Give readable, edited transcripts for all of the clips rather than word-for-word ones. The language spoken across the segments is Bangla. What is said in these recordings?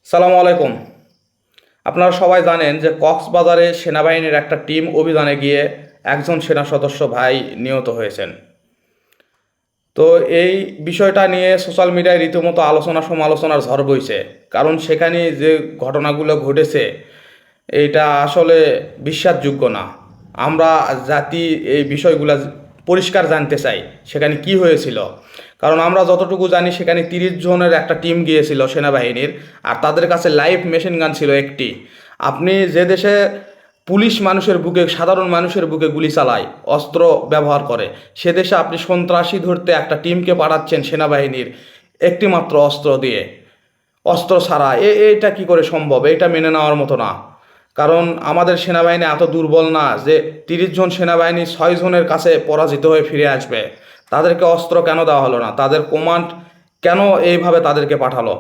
সালামু আলাইকুম। আপনারা সবাই জানেন যে কক্সবাজারে সেনাবাহিনীর একটা টিম অভিযানে গিয়ে একজন সেনা সদস্য ভাই নিহত হয়েছেন। তো এই বিষয়টা নিয়ে সোশ্যাল মিডিয়ায় রীতিমতো আলোচনা সমালোচনার ঝড় বইছে। কারণ সেখানে যে ঘটনাগুলো ঘটেছে এইটা আসলে বিশ্বাসযোগ্য না। আমরা জাতি এই বিষয়গুলো পরিষ্কার জানতে চাই সেখানে কি হয়েছিল। কারণ আমরা যতটুকু জানি সেখানে 30 জনের একটা টিম গিয়েছিল সেনাবাহিনীর, আর তাদের কাছে লাইভ মেশিন গান ছিল একটি। আপনি যে দেশে পুলিশ মানুষের বুকে, সাধারণ মানুষের বুকে গুলি চালায়, অস্ত্র ব্যবহার করে, সে দেশে আপনি সন্ত্রাসী ধরতে একটা টিমকে পাঠাচ্ছেন সেনাবাহিনীর একটি মাত্র অস্ত্র দিয়ে, অস্ত্র ছাড়া। এইটা কি করে সম্ভব? এটা মেনে নেওয়ার মতো না। কারণ আমাদের সেনাবাহিনী এত দুর্বল না যে 30 জন সেনাবাহিনী 6 জনের কাছে পরাজিত হয়ে ফিরে আসবে। তাদেরকে অস্ত্র কেন দেওয়া হলো না? তাদের কমান্ড কেন এইভাবে তাদেরকে পাঠালো?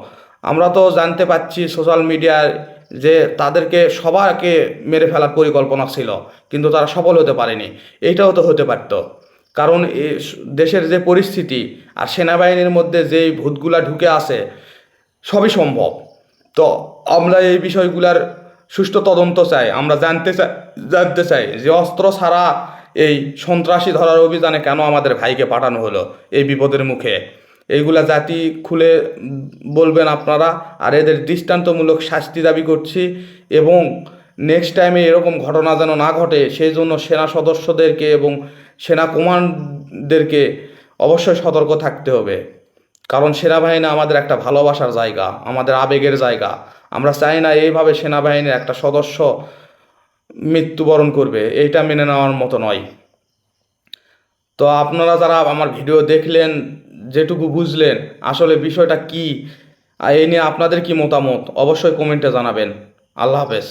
আমরা তো জানতে পাচ্ছি সোশ্যাল মিডিয়ায় যে তাদেরকে সবাইকে মেরে ফেলার পরিকল্পনা ছিল, কিন্তু তারা সফল হতে পারেনি। এইটাও তো হতে পারত। কারণ দেশের যে পরিস্থিতি আর সেনাবাহিনীর মধ্যে যেই ভূতগুলা ঢুকে আছে, সবই সম্ভব। তো আমরা এই বিষয়গুলার সুষ্ঠু তদন্ত চাই। আমরা জানতে চাই যে অস্ত্র ছাড়া এই সন্ত্রাসী ধরার অভিযানে কেন আমাদের ভাইকে পাঠানো হলো এই বিপদের মুখে। এইগুলা জাতি খুলে বলবেন আপনারা। আর এদের দৃষ্টান্তমূলক শাস্তি দাবি করছি, এবং নেক্সট টাইমে এরকম ঘটনা যেন না ঘটে সেই জন্য সেনা সদস্যদেরকে এবং সেনা কমান্ডদেরকে অবশ্যই সতর্ক থাকতে হবে। কারণ সেনাবাহিনী আমাদের একটা ভালোবাসার জায়গা, আমাদের আবেগের জায়গা। আমরা চাই না এইভাবে সেনাবাহিনীর একটা সদস্য মৃত্যুবরণ করবে। এইটা মেনে নেওয়ার মতো নয়। তো আপনারা যারা আমার ভিডিও দেখলেন, যেটুকু বুঝলেন আসলে বিষয়টা কি, আর এই নিয়ে আপনাদের কি মতামত অবশ্যই কমেন্টে জানাবেন। আল্লাহ হাফেজ।